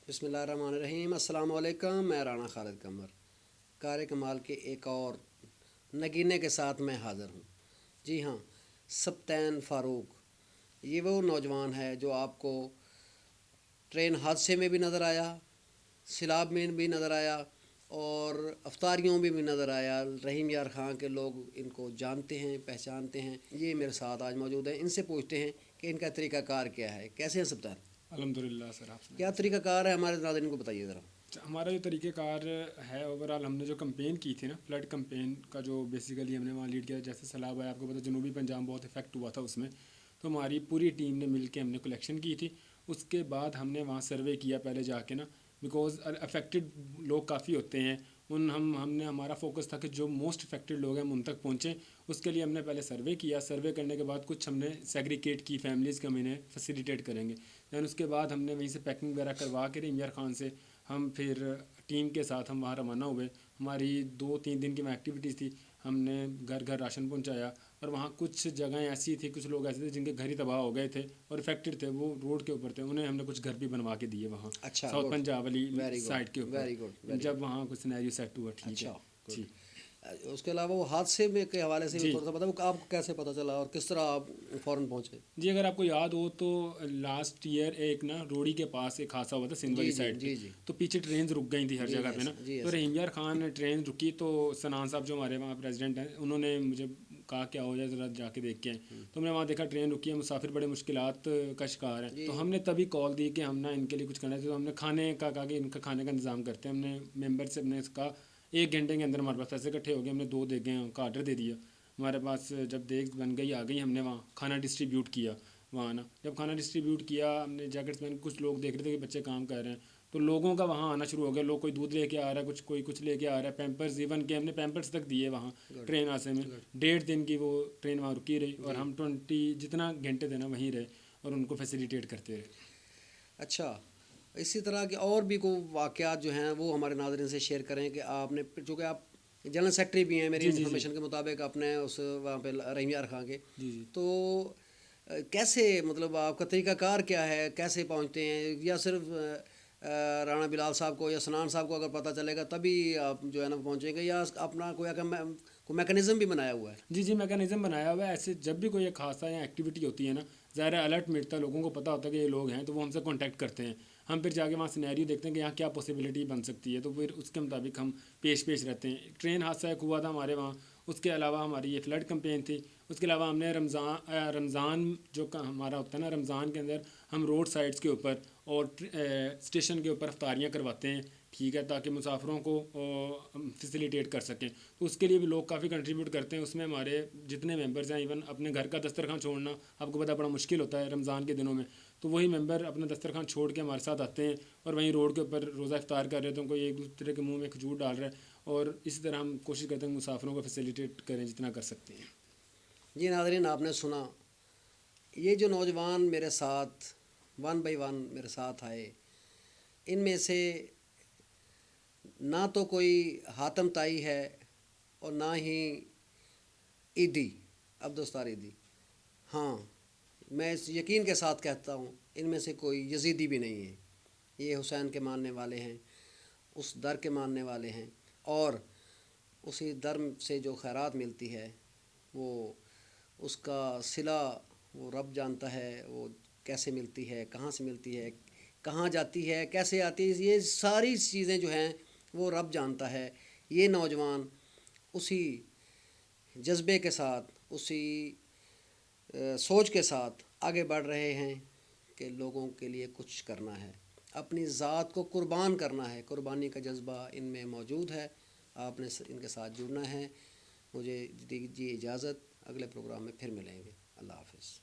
بسم اللہ الرحمن الرحیم۔ السلام علیکم، میں رانا خالد قمر کار کمال کے ایک اور نگینے کے ساتھ میں حاضر ہوں۔ جی ہاں، سبطین فاروق یہ وہ نوجوان ہے جو آپ کو ٹرین حادثے میں بھی نظر آیا، سیلاب میں بھی نظر آیا اور افطاریوں میں بھی نظر آیا۔ رحیم یار خان کے لوگ ان کو جانتے ہیں، پہچانتے ہیں۔ یہ میرے ساتھ آج موجود ہیں، ان سے پوچھتے ہیں کہ ان کا طریقہ کار کیا ہے۔ کیسے ہیں سبطین؟ الحمدللہ سر، آپ کیا طریقہ کار ہے ہمارے ناظرین کو بتائیے ذرا۔ ہمارا جو طریقہ کار ہے اوورال، ہم نے جو کمپین کی تھی نا، فلڈ کمپین کا جو بیسیکلی ہم نے وہاں لیڈ کیا، جیسے سیلاب آیا، آپ کو پتا جنوبی پنجاب بہت افیکٹ ہوا تھا اس میں، تو ہماری پوری ٹیم نے مل کے ہم نے کلیکشن کی تھی۔ اس کے بعد ہم نے وہاں سروے کیا پہلے جا کے نا، بیکاز افیکٹڈ لوگ کافی ہوتے ہیں، ہم نے ہمارا فوکس تھا کہ جو موسٹ افیکٹڈ لوگ ہیں ہم ان تک پہنچیں۔ اس کے لیے ہم نے پہلے سروے کیا، سروے کرنے کے بعد کچھ ہم نے سیگریگیٹ کی فیملیز کے، ہم انہیں فیسیلیٹیٹ کریں گے۔ دین اس کے بعد ہم نے وہیں سے پیکنگ وغیرہ کروا کے رحیم یار خان سے ہم پھر ٹیم کے ساتھ ہم وہاں روانہ ہوئے۔ ہماری 2-3 دن کی میں ایکٹیویٹیز تھی، ہم نے گھر گھر راشن پہنچایا، اور وہاں کچھ جگہیں ایسی تھی، کچھ لوگ ایسے تھے جن کے گھر ہی تباہ ہو گئے تھے اور افیکٹڈ تھے، وہ روڈ کے اوپر تھے، انہیں ہم نے کچھ گھر بھی بنوا کے دیے وہاں اچھا، ساؤتھ پنجاب والی سائڈ کے اوپر، ویری گڈ۔ جب وہاں کچھ سینیریو سیٹ ہوا۔ ٹھیک ہے اچھا، جی۔ اس کے علاوہ وہ حادثے میں کے حوالے سے بھی جی تھوڑا سا بتاؤ، آپ کو کیسے پتہ چلا اور کس طرح آپ فوراً پہنچے؟ جی، اگر آپ کو یاد ہو تو لاسٹ ایئر ایک نا روڑی کے پاس ایک حادثہ ہوا تھا سندھ والی سائڈ پہ، تو پیچھے ٹرینز رک گئی تھیں ہر جگہ پہ نا، تو رحیم یار خان نے ٹرین رکی تو سنان صاحب جو ہمارے وہاں پریزیڈنٹ ہیں، انہوں نے مجھے کہا کیا ہو جائے ذرا جا کے دیکھ کے آئیں۔ تو ہم نے وہاں دیکھا ٹرین رکی ہے، مسافر بڑے مشکلات کا شکار ہیں، تو ہم نے تبھی کال دی کہ ہم نا ان کے لیے کچھ کرنا چاہتے، تو ہم نے کھانے کا کہا کہ ان کا کھانے کا انتظام کرتے ہیں۔ ہم نے ممبر سے نے اس کا 1 گھنٹے کے اندر ہمارے پاس پیسے اکٹھے ہو گئے، ہم نے 2 دیگیں کا آرڈر دے دیا ہمارے پاس۔ جب دیگ بن گئی آ گئی، ہم نے وہاں کھانا ڈسٹریبیوٹ کیا وہاں نا۔ جب کھانا ڈسٹریبیوٹ کیا، ہم نے جیکٹس پہن، کچھ لوگ دیکھ رہے تھے کہ بچے کام کر رہے ہیں، تو لوگوں کا وہاں آنا شروع ہو گیا۔ لوگ کوئی دودھ لے کے آ رہا ہے، کوئی کچھ لے کے آ رہا ہے، پیمپرز، ایون کہ ہم نے پیمپرز تک دیے وہاں ٹرین حادثے میں۔ 1.5 دن کی وہ ٹرین وہاں رکی رہی، اور ہم 20 جتنا گھنٹے تھے نا وہیں رہے اور ان کو فیسیلیٹیٹ کرتے رہے۔ اچھا، اسی طرح کے اور بھی کوئی واقعات جو ہیں وہ ہمارے ناظرین سے شیئر کریں کہ آپ نے، چونکہ آپ جنرل سیکرٹری بھی ہیں میری انفارمیشن کے مطابق اپنے اس وہاں پہ رحیم یار خان کے، تو کیسے مطلب آپ کا طریقہ کار کیا ہے، کیسے پہنچتے ہیں؟ یا صرف رانا بلال صاحب کو یا سنان صاحب کو اگر پتہ چلے گا تبھی آپ جو ہے نا پہنچیں گے، یا اپنا کوئی میکانزم بھی بنایا ہوا ہے؟ جی، میکانزم بنایا ہوا ہے۔ ایسے جب بھی کوئی ایک حادثہ یا ایکٹیویٹی ہوتی ہے نا، ظاہر الرٹ ملتا ہے، لوگوں کو پتہ ہوتا ہے کہ یہ لوگ ہیں، تو وہ ہم سے کانٹیکٹ کرتے ہیں۔ ہم پھر جا کے وہاں سینیریو دیکھتے ہیں کہ یہاں کیا پاسبلٹی بن سکتی ہے، تو پھر اس کے مطابق ہم پیش رہتے ہیں۔ ٹرین حادثہ ایک ہوا تھا ہمارے وہاں، اس کے علاوہ ہماری یہ فلڈ کمپین تھی، اس کے علاوہ ہم نے رمضان جو ہمارا ہوتا ہے نا، رمضان کے اندر ہم روڈ سائڈس کے اوپر اور اسٹیشن کے اوپر افطاریاں کرواتے ہیں، ٹھیک ہے، تاکہ مسافروں کو فیسیلیٹیٹ کر سکیں۔ تو اس کے لیے بھی لوگ کافی کنٹریبیوٹ کرتے ہیں۔ اس میں ہمارے جتنے ممبرز ہیں، ایون اپنے گھر کا دسترخوان چھوڑنا آپ کو پتہ بڑا مشکل ہوتا ہے رمضان کے دنوں میں، تو وہی ممبر اپنا دسترخوان چھوڑ کے ہمارے ساتھ آتے ہیں، اور وہیں روڈ کے اوپر روزہ افطار کر رہے ہیں، تو کوئی ایک دوسرے کے منہ میں کھجور ڈال رہا ہے، اور اسی طرح ہم کوشش کرتے ہیں کہ مسافروں کو فیسیلیٹیٹ کریں جتنا کر سکتے ہیں۔ جی ناظرین، آپ نے سنا یہ جو نوجوان میرے ساتھ 1 بائی 1 میرے ساتھ آئے، ان میں سے نہ تو کوئی حاتم تائی ہے اور نہ ہی عیدی عبدالستار عیدی۔ ہاں، میں اس یقین کے ساتھ کہتا ہوں ان میں سے کوئی یزیدی بھی نہیں ہے۔ یہ حسین کے ماننے والے ہیں، اس در کے ماننے والے ہیں، اور اسی در سے جو خیرات ملتی ہے وہ اس کا صلہ وہ رب جانتا ہے، وہ کیسے ملتی ہے، کہاں سے ملتی ہے، کہاں جاتی ہے، کیسے آتی ہے، یہ ساری چیزیں جو ہیں وہ رب جانتا ہے۔ یہ نوجوان اسی جذبے کے ساتھ، اسی سوچ کے ساتھ آگے بڑھ رہے ہیں کہ لوگوں کے لیے کچھ کرنا ہے، اپنی ذات کو قربان کرنا ہے۔ قربانی کا جذبہ ان میں موجود ہے، آپ نے ان کے ساتھ جڑنا ہے۔ مجھے دیجیے اجازت، اگلے پروگرام میں پھر ملیں گے۔ اللہ حافظ۔